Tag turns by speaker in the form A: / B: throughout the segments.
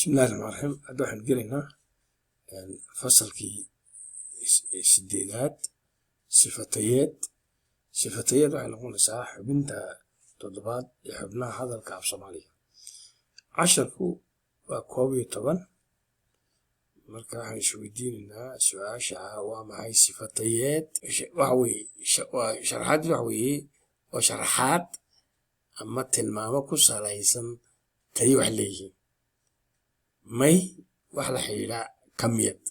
A: بسم الله الرحمن الرحيم. هذا waxaan gelaynaa fasalkii sideedaad sifatayeed waxay noqonaysaa xubinta toddobaad ee xubnaha hadalka af Soomaaliga. casharku waa 11 marka waxaan isweydiinaynaa su'aasha waa maxay sifatayeed waa sharaxaad ama tilmaamo ku salaysan tayo wax leeyihiin may wax la xiriira kamiyad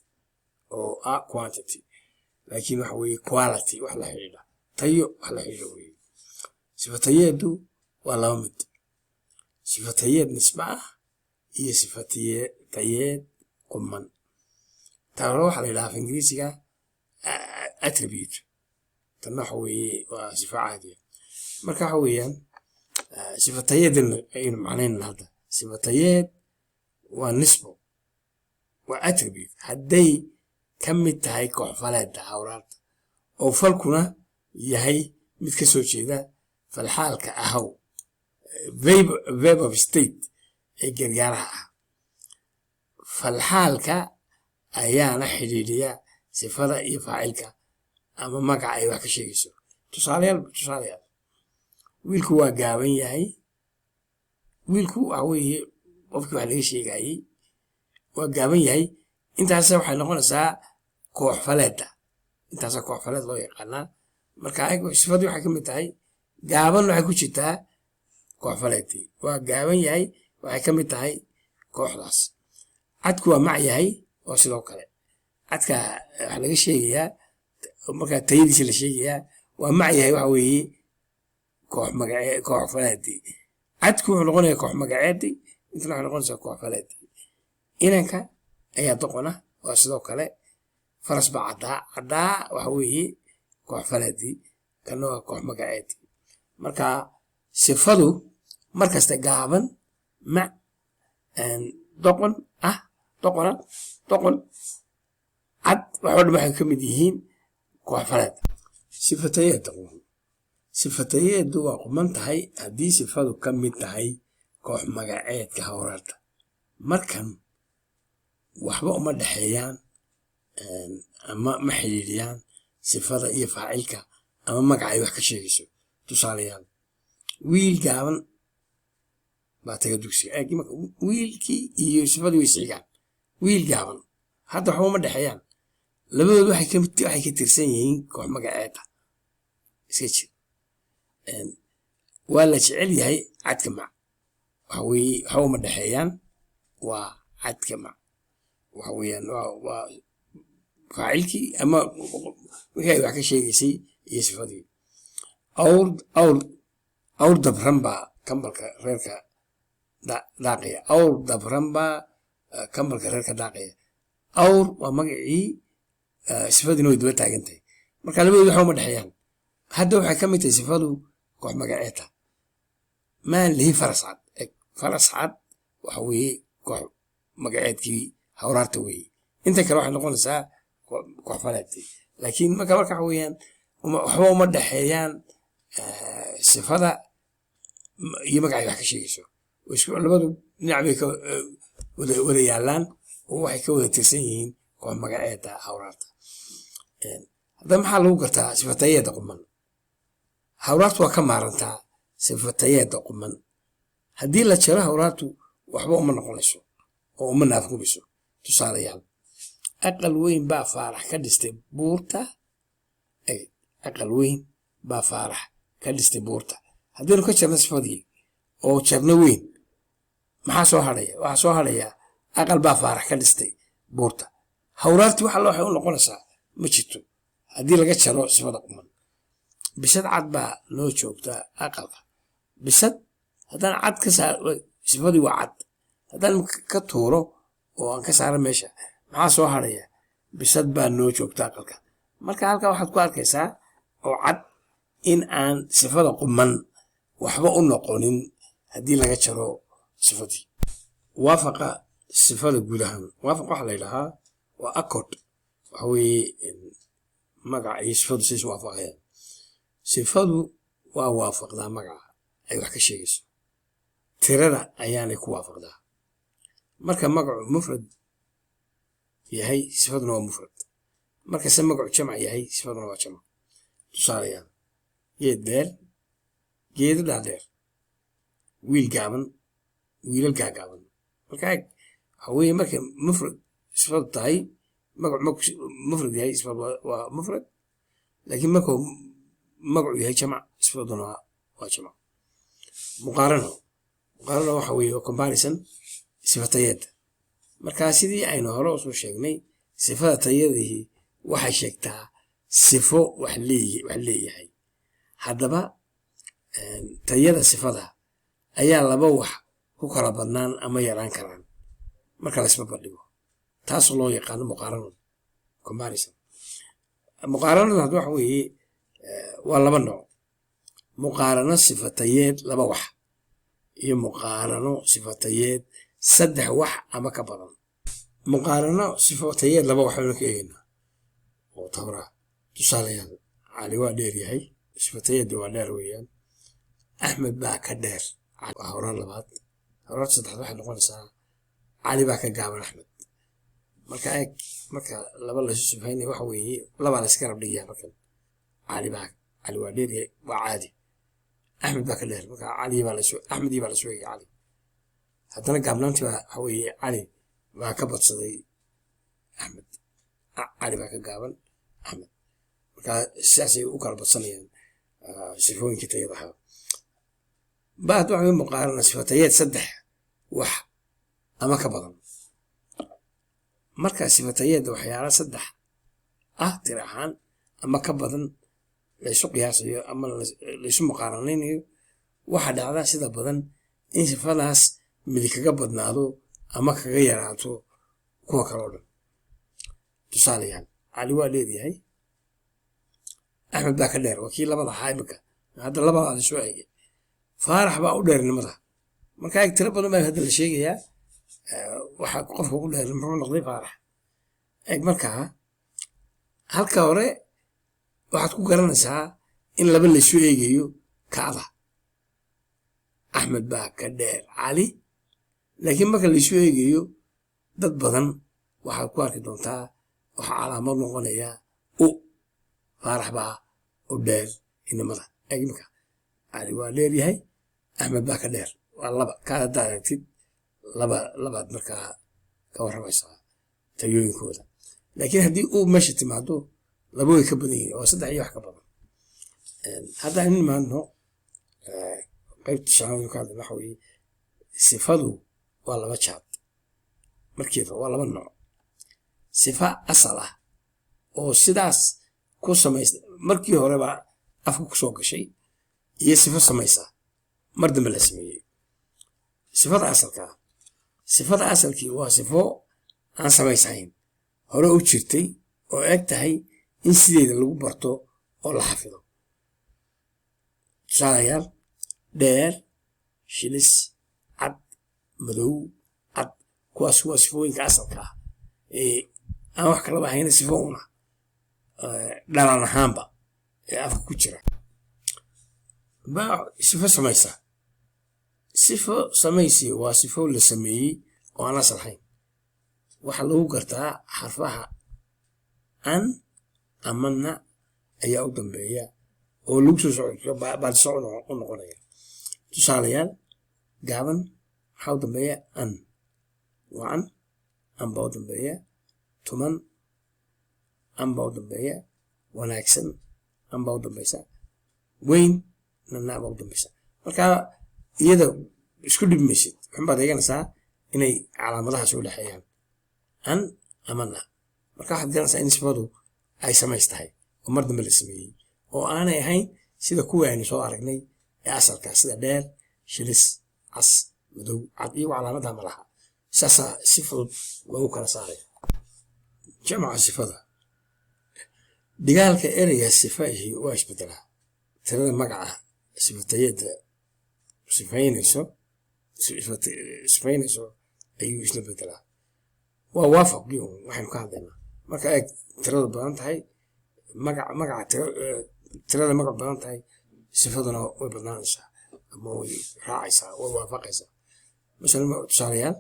A: oo quantity laakiin wax weeye quality wax la xiriira tayo wax la xiriira weeye. sifatayeedu waa laba mid, sifatayeed nisba ah iyo sifatayeed quman. taa waxa la yidhaahdaa ingiriisiga attribute, tan waxa weeye waa sifa caadi ah. marka waxa weeyaan sifatayeedna aynu macnaynaa hadda. sifatayeed waa nisbo, waa attribute hadday ka mid tahay koox faleeda hawraarta oo falkuna yahay mid ka soo jeeda falxaalka ahaw verb of state ee gargaaraha ah. falxaalka ayaana xidhiidhiya sifada iyo faacilka ama magaca ay wax ka sheegayso. tusaalayaal wiilku waa gaaban yahay. wiilku waxa weeye qofkii wax laga sheegayay waa gaaban yahay. intaas waxay noqonaysaa koox faleeda. intaas koox faleed loo yaqaanaa. marka sifadu waxay ka mid tahay gaaban waxay ku jirtaa koox faleedii. waa gaaban yahay waxay ka mid tahay kooxdaas. cadku waa mac yahay oo sidoo kale cadka wax laga sheegayaa marka tayadiisa la sheegayaa waa mac yahay waxa weeye koox faleedii. cadku wuxuu noqonayaa koox magaceedii, intana waxay noqonaysaa koox faleedii. inanka ayaa doqona waa sidoo kale. faras baa caddaa waxa weeye koox faleedii, kana waa koox magaceedii. marka sifadu markasta gaaban mac doqon ah doqon cad waxoo dhan waxay ka mid yihiin koox faleed. sifatayeedu waa quman tahay haddii sifadu ka mid tahay koox magaceedka hawraarta. markan waxba uma dhexeeyaan ama ma xiriiriyaan sifada iyo faacilka ama magaca ay wax ka sheegayso. tusaalayaal wiil gaaban baa taga dugsiga. wiilkii iyo sifadii way isxigaan. wiil gaaban hadda waxba uma dhexeeyaan, labadoodu waxay ka tirsan yihiin koox magaceeda. iska jir waa la jecel yahay cadka mac waxa weeye waxba uma dhexeeyaan, waa cadka mac waxa weeyaan waa faacilkii ama wixii ay wax ka sheegaysay iyo sifadii. awr dabran baa kambalka reerka daaqaya. awr dabran baa kambalka reerka daaqaya. awr waa magacii, sifadiina way daba taagantahay. marka labadoodu waxba uma dhexeeyaan. hadda waxay ka mid tahay sifadu koox magaceedta. maan lihi faras cad. faras cad waxa weeye koox magaceedkii hawraarta weeye. inta kale waxay noqonaysaa koox faleedii. laakiin marka waxa weeyaan waxba uma dhexeeyaan sifada iyo magacay wax ka sheegayso. labadu dhinac bay ka wada yaalaan oo waxay ka wada tirsan yihiin koox magaceedda hawraarta. hadda maxaa lagu gartaa sifatayeedda quman? hawraartu waa ka maarantaa sifatayeedda quman. haddii la jaro hawraartu waxba uma noqonayso oo uma naafgubayso. tusaalayaal aqal weyn baa faarax ka dhistay buurta. aqal weyn baa faarax ka dhistay buurta. haddaynu ka jarno sifadii oo jarno weyn maxaa soo hadhaya? waxaa soo hadhaya aqal baa faarax ka dhistay buurta. hawraartii wax alla waxay u noqonaysaa ma jirto haddii laga jaro sifada quman. bisad cad baa loo joogtaa aqalka. bisad haddaan cad ka saar sifadii waa cad. haddaan ka tuuro oo aan ka saaro meesha maxaa soo hadhaya? bisad baa noo joogta aqalka. marka halkaa waxaad ku arkaysaa oo cad in aan sifada quman waxba u noqonin haddii laga jaro sifadii. waafaqa sifada guud ahaan. waafaq waxa la yidhahaa waa accord. waxa weeye magaca iyo sifadu sidaas waafaqayaan. sifadu waa waafaqdaa magaca ay wax ka sheegayso. tirada ayaanay ku waafaqdaa. marka magacu mufrad yahay sifaduna waa mufrad marka se magacu jamac yahay sifaduna waa jamac tusaalayaal geed dheer geedo dhaadheer wiil gaaban wiilal gaagaaban marka waxa weeye marka mufrad sifadu tahay magacu mufrad yahay sifad waa mufrad laakiin markuu magacu yahay jamac sifaduna waa jamac muqaarano waxa weeye comparison sifatayeed marka sidii aynu hore usoo sheegnay sifada tayadii waxay sheegtaa sifo wax leeyahay haddaba tayada sifada ayaa laba wax ku kala badnaan ama yaraan karaan marka la isba bandhigo taasoo loo yaqaano muqaarano comparison muqaaranada hadda waxa weeye waa laba nooc muqaarano sifatayeed laba wax iyo muqaarano sifatayeed saddex wax ama ka badan muqaarano sifatayeed laba wax aynu ka eegaynaa oo tawra tusaalayaal cali waa dheer yahay sifatayeed waa dheer weeyaan axmed baa ka dheer waa horan labaad horan saddexaad waxay noqonaysaa cali baa ka gaaban axmed marka laba la isu sifaynaya waxa weeye laba la iska rab dhigayaa markan cali waa dheer yahay waa caadi axmed baa ka dheer marka axmedii baa la sugaya cali haddana gaabnaantii baa waxa weeye cali baa ka badsaday axmed cali baa ka gaaban axmed marka sidaasay u kala badsanayaan sifooyinka tayadaha بعد واحد من مقارنة صفتيات saddex wax ama ka badan marka sifatayada waxyaalo saddex tir ahaan ama ka badan la isu qiyaasayo ama la isu muqaaranaynayo waxa dhacda sida badan in sifadaas mid kaga badnaado ama kaga yaraato kuwa kale oo dhan tusaalayaal cali waa leeyahay axmed baa ka dheer wakii labada xaymka hadda labada la soo eegay faarax baa u dheernimada marka ay tiro badan baa hadda la sheegayaa waxa qofka ugu dheer muxuu noqday faarax markaa halka hore waxaad ku garanaysaa in laba la soo eegayo kaada axmed baa ka dheer cali laakiin marka la soo eegayo dad badan waxaad ku arki doontaa waxa calaamad noqonaya faarax baa u dheer inamada marka cali waa leeyahay axmed baa ka dheer waa laba kaad haddaad aragtid labaad markaa ka warramaysaa tayooyinkooda laakiin haddii uu meesha timaado laba way ka badan yihiin oo saddex iyo wax ka badan hadda in maadno qaybta shanaad ka hadla waxa weeye sifadu waa laba jaad markiiba waa laba nooc sifa asal ah oo sidaas ku samaysa markii horeba afka ku soo gashay iyo sifo samaysa mar dambe la sameeyey sifada asalkii waa sifo aan samaysayn hore u jirtay oo eg tahay in sideeda lagu barto oo la xafido tusaalayaal dheer shilis cad madow cad kuwaas waa sifooyinka asalka ah aan wax kalaba hayna sifo una dhalan ahaanba ee afka ku jira sifo samaysi waa sifo la sameeyey oo aan asal hayn waxa lagu gartaa xarfaha an ama na ayaa u dambeeya oo lagu soo socdo baad socod u noqonaya tusaalayaal gaaban waxaa u dambeeya an wacan an baa u dambeeya tuman an baa u dambeeya wanaagsan an baa u dambeysa weyn nana baa u dambeysa marka iyada isku dhib maysid waxaan baad eeganaysaa inay calaamadaha soo dhexeeyaan an ama na marka waxaad garanaysaa in sifadu ay samaystahay oo mar dambe la sameeyey oo aanay ahayn sida kuwii aynu soo aragnay ee asalka sida dheer shilis cas madow cad iyo calaamadaha ma laha saasaa si fudud lagu kala saaraya jamaca sifada dhigaalka ereyga sifaihi waa isbedelaa tirada magaca sifatayada sifaynayso ayuu isla bedelaa waa waafaqii waxaynu ka hadlaynaa marka ay tirada badan tahay tirada magac badan tahay sifaduna way badnaanaysaa ama way raacaysaa way waafaqaysaa masalan tusaalayaal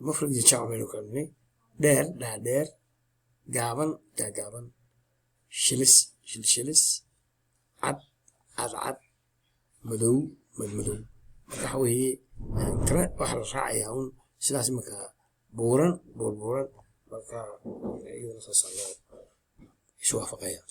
A: المفرد يجمع بينه كلمة دير دا دير جابن دا جابن شلس شلس عد عد مدو مدو waxa weeye tira waxa la raacaya un sidaas marka buuran marka iyadana soo isu waafaqaya